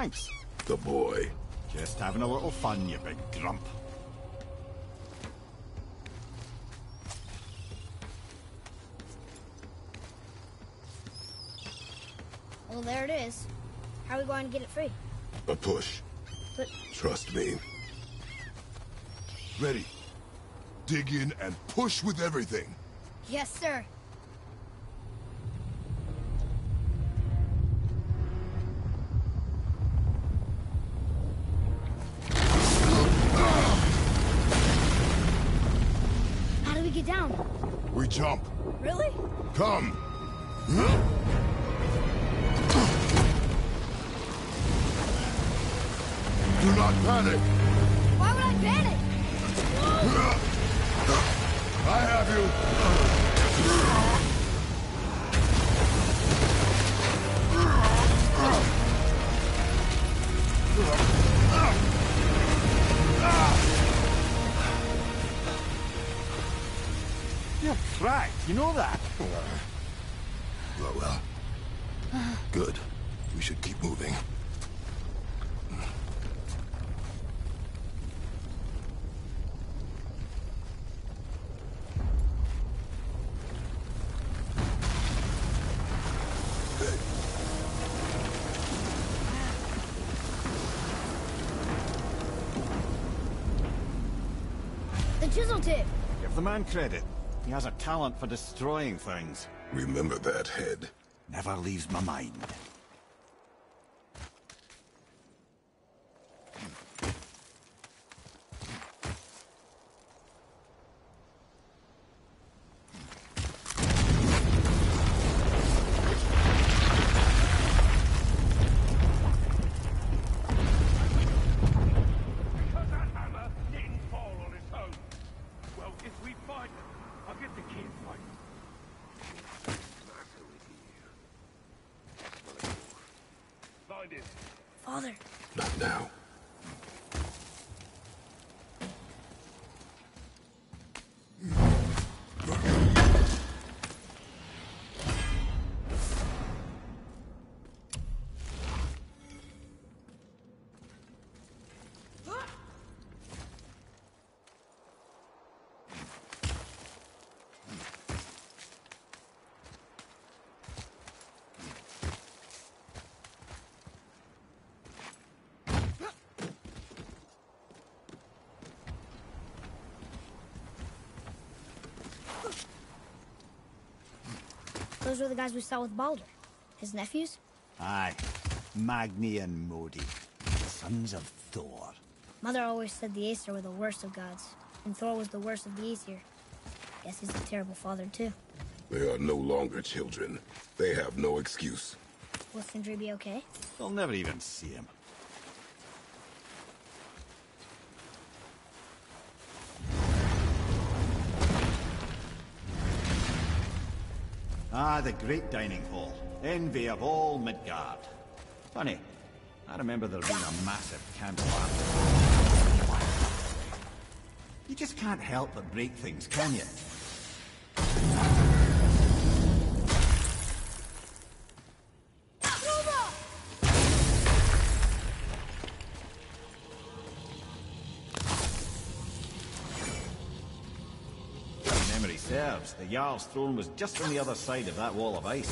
Speaker 6: Thanks.
Speaker 2: The boy.
Speaker 6: Just having a little fun, you big grump.
Speaker 1: Well, there it is. How are we going to get it free?
Speaker 2: A push.
Speaker 1: But
Speaker 2: Trust me.
Speaker 9: Ready. Dig in and push with everything.
Speaker 1: yes, sir. How do we get down?
Speaker 9: We jump.
Speaker 1: Really?
Speaker 9: Come. Do not panic.
Speaker 1: Why would I panic?
Speaker 9: I have you.
Speaker 6: You're cracked, you know that?
Speaker 9: Well. Good. We should keep moving.
Speaker 1: The chisel tip.
Speaker 6: Give the man credit. He has a talent for destroying things.
Speaker 2: Remember that head.
Speaker 6: Never leaves my mind.
Speaker 10: Because that hammer didn't fall on its own. Well, if we find them, I'll get the kid fighting. Find him.
Speaker 1: Father.
Speaker 2: Not now.
Speaker 1: Those were the guys we saw with Baldur. His nephews?
Speaker 6: Aye. Magni and Modi. Sons of Thor.
Speaker 1: Mother always said the Aesir were the worst of gods, and Thor was the worst of the Aesir. Guess he's a terrible father, too.
Speaker 2: They are no longer children. They have no excuse.
Speaker 1: Will Sindri be okay?
Speaker 6: They'll never even see him. Ah, the great dining hall. Envy of all Midgard. Funny, I remember there being a massive candelabra. You just can't help but break things, can you? If memory serves, the Jarl's throne was just on the other side of that wall of ice.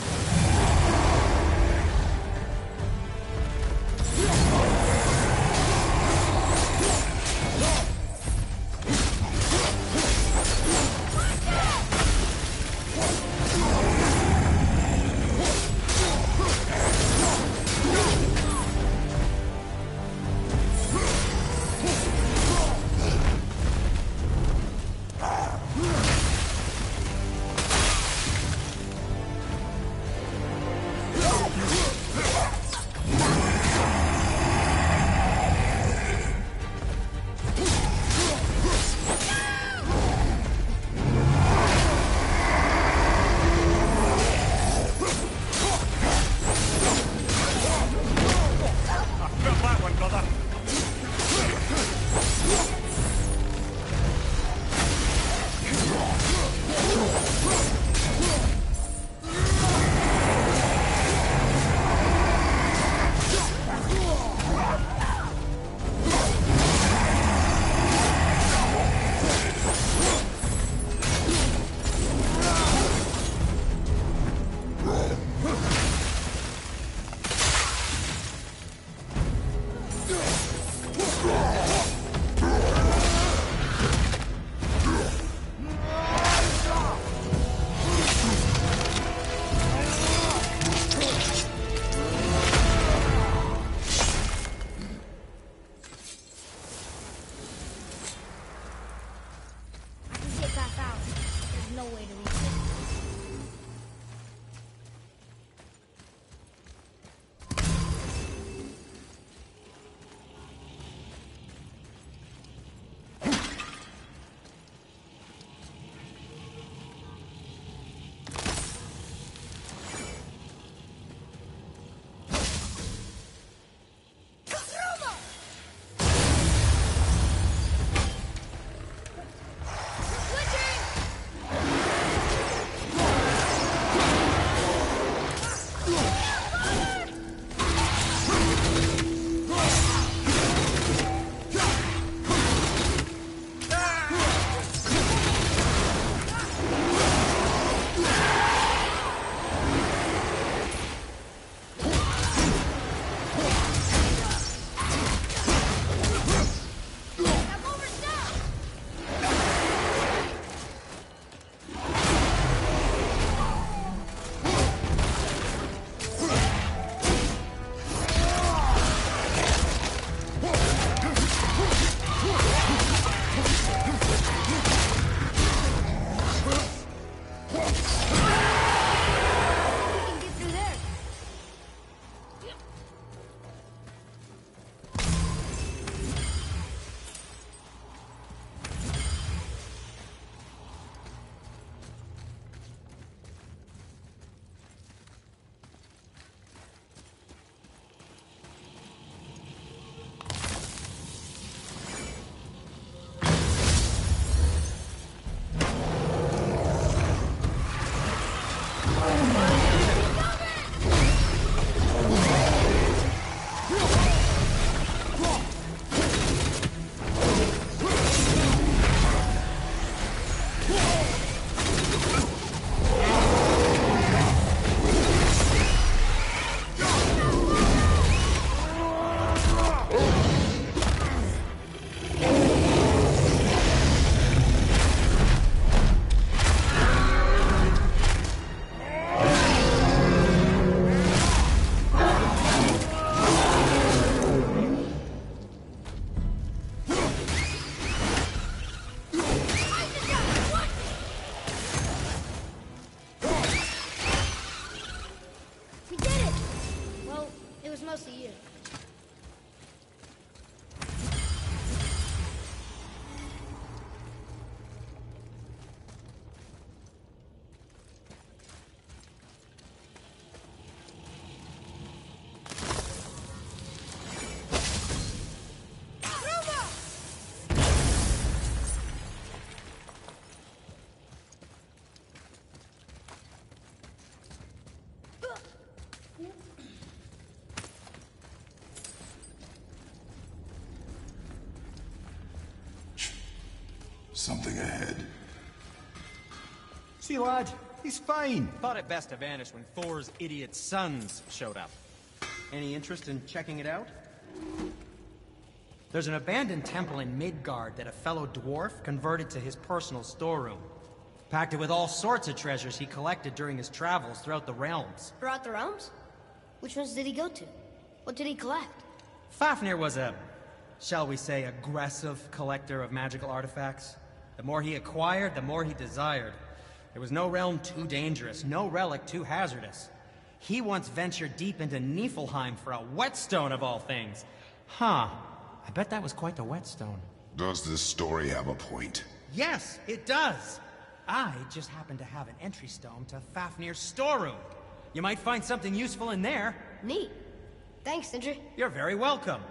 Speaker 2: Something ahead.
Speaker 6: See, lad, he's fine.
Speaker 8: Thought it best to vanish when Thor's idiot sons showed up. Any interest in checking it out? There's an abandoned temple in Midgard that a fellow dwarf converted to his personal storeroom. Packed it with all sorts of treasures he collected during his travels throughout the realms.
Speaker 1: Throughout the realms? Which ones did he go to? What did he collect?
Speaker 8: Fafnir was a, shall we say, aggressive collector of magical artifacts. The more he acquired, the more he desired. There was no realm too dangerous, no relic too hazardous. He once ventured deep into Niflheim for a whetstone of all things. Huh. I bet that was quite the whetstone.
Speaker 2: Does this story have a point?
Speaker 8: Yes, it does. I just happen to have an entry stone to Fafnir's storeroom. You might find something useful in there.
Speaker 1: Neat. Thanks, Sindri.
Speaker 8: You're very welcome.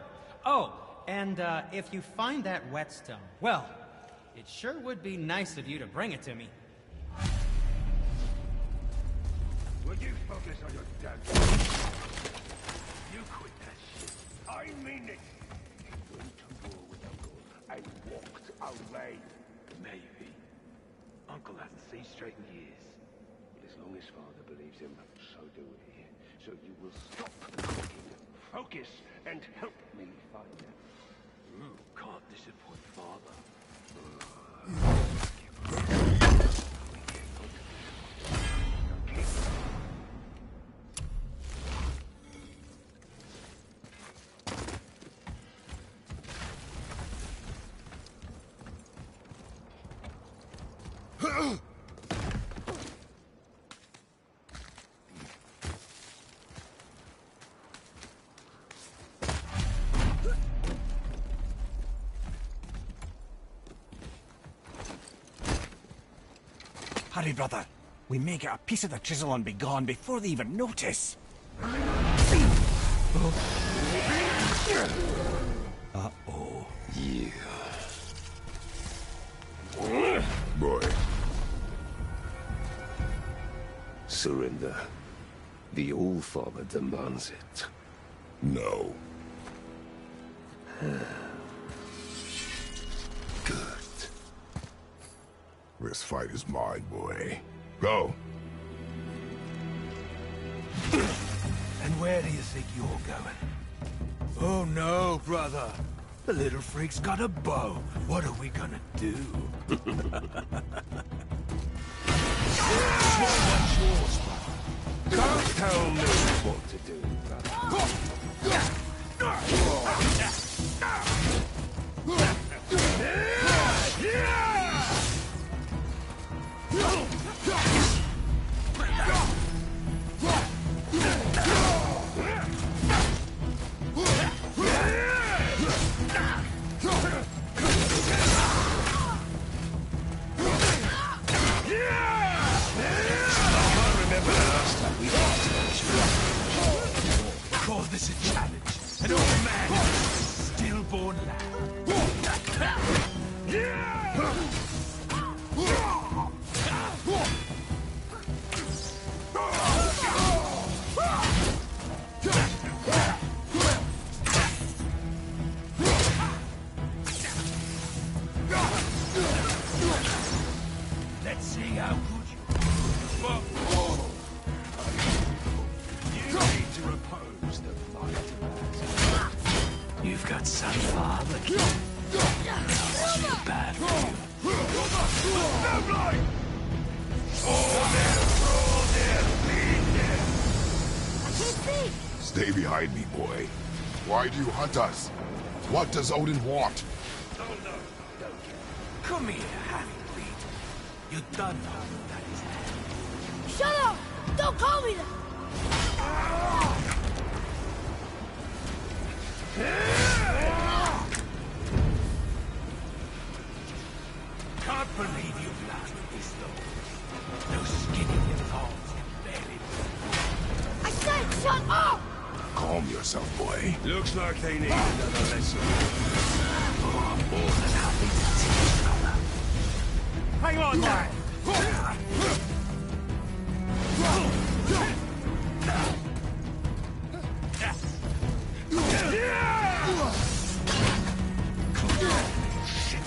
Speaker 8: Oh, and if you find that whetstone, well, it sure would be nice of you to bring it to me.
Speaker 10: Will you focus on your dad? You quit that shit. I mean it. He went to war with Uncle and walked away. Maybe. Uncle hasn't seen straight in years. But as long as Father believes him, so do we. So you will stop the cooking, focus, and help me find him. Can't disappoint Father.
Speaker 6: Hurry, brother. We may get a piece of the chisel and be gone before they even notice. Uh-oh.
Speaker 2: Yeah. Boy.
Speaker 11: Surrender. The All-Father demands it.
Speaker 2: No.
Speaker 11: Good.
Speaker 2: This fight is mine, boy. Go.
Speaker 10: And where do you think you're going? Oh no, brother. The little freak's got a bow. What are we gonna do? What's yours, brother?
Speaker 11: Don't tell me what to do, brother.
Speaker 10: Call this a challenge. An old man, a stillborn lad. Let's see how good you are. You need to oppose the fight. You've got some father. That's too bad for you.
Speaker 1: I can't see!
Speaker 2: Stay behind me, boy. Why do you hunt us? What does Odin want?
Speaker 10: Come here, half-breed. You done know that is hand.
Speaker 3: Shut up! Don't call me that!
Speaker 10: Can't believe you've lasted this long. No skin in your arms can bear it.
Speaker 3: I said shut up!
Speaker 2: Calm yourself, boy.
Speaker 10: Looks like they need another lesson.
Speaker 11: More than happy to teach, brother.
Speaker 6: Hang on, Dad!
Speaker 10: Shit.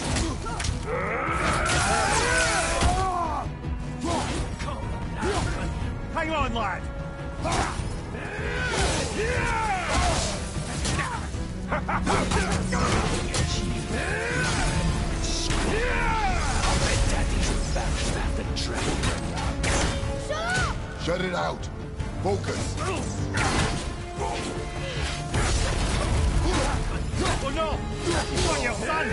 Speaker 2: out! Focus!
Speaker 10: Oh no! He's on your son!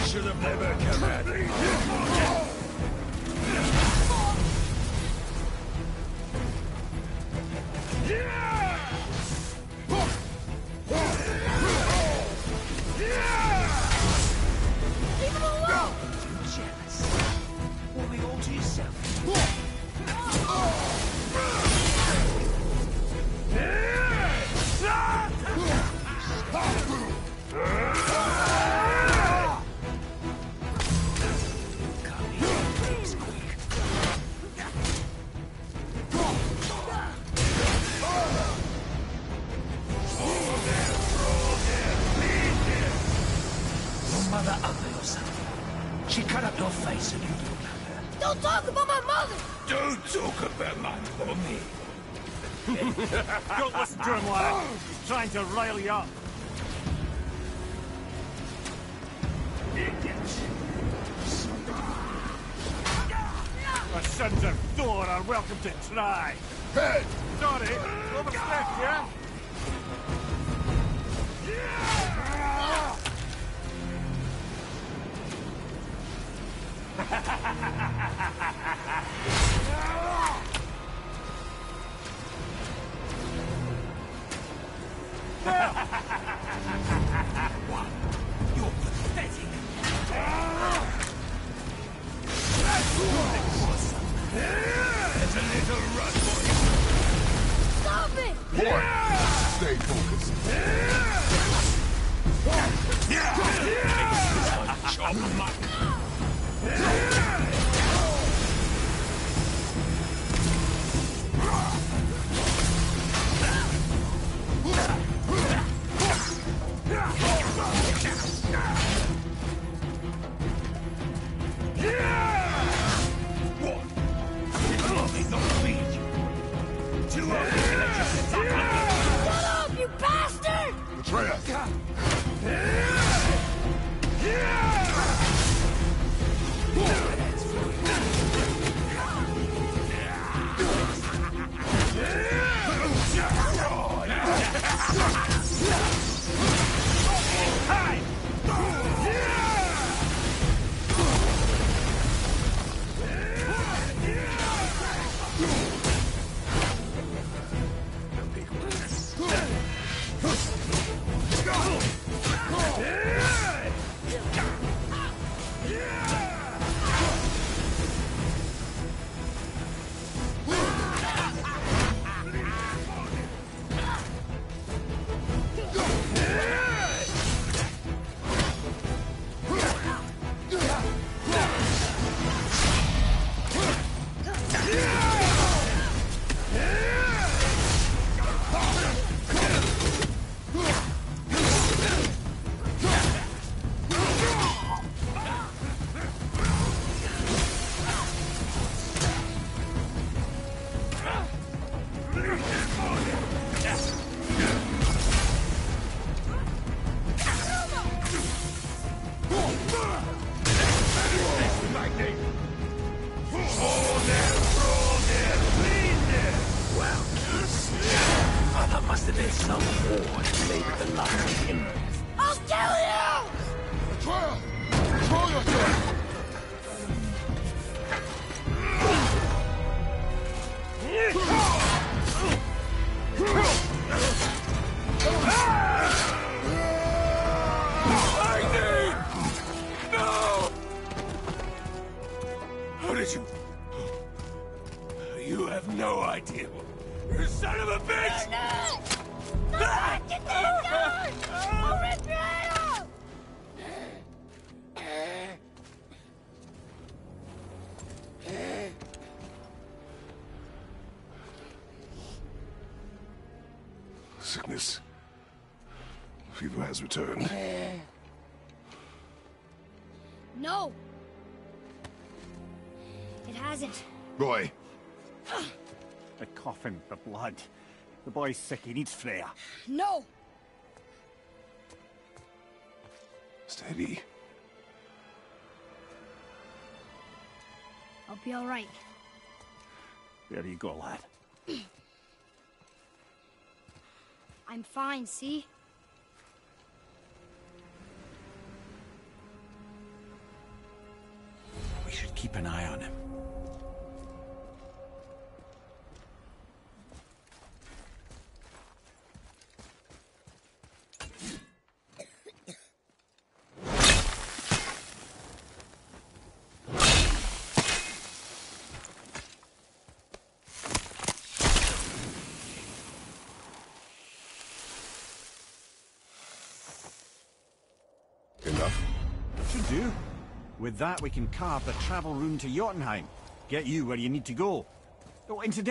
Speaker 4: Should have never come at me.
Speaker 10: Leave him alone! Jealous. Want me all to yourself? Mother ugly or something. She cut up your face and you don't love her.
Speaker 1: Don't talk about my mother!
Speaker 4: Don't talk about my mommy.
Speaker 10: Don't listen to him, lad. He's trying to rile you up. The sons of Thor are welcome to try.
Speaker 2: Head!
Speaker 10: Sorry, overstretched, yeah?
Speaker 4: You're pathetic. There's a little run for you.
Speaker 1: Stop it!
Speaker 2: Boy! Stay focused.
Speaker 4: Chop mutton.
Speaker 1: Shut up, you bastard!
Speaker 2: Atreus!
Speaker 11: Must have been some war that made the likes of him.
Speaker 1: I'll kill you!
Speaker 2: Atreus! Control yourself!
Speaker 4: How did you... You have no idea. You son of a bitch!
Speaker 1: Get this gun! I'll rip your head off!
Speaker 2: Sickness. Fever has returned.
Speaker 1: No! It hasn't.
Speaker 2: Roy,
Speaker 6: The coughing, the blood. The boy's sick, he needs Freya.
Speaker 1: No!
Speaker 2: steady.
Speaker 3: I'll be all right.
Speaker 6: There you go, lad.
Speaker 3: I'm fine, see?
Speaker 6: We should keep an eye on him.
Speaker 2: Enough?
Speaker 6: Should do. With that, we can carve the travel rune to Jotunheim. Get you where you need to go. Oh, incidentally,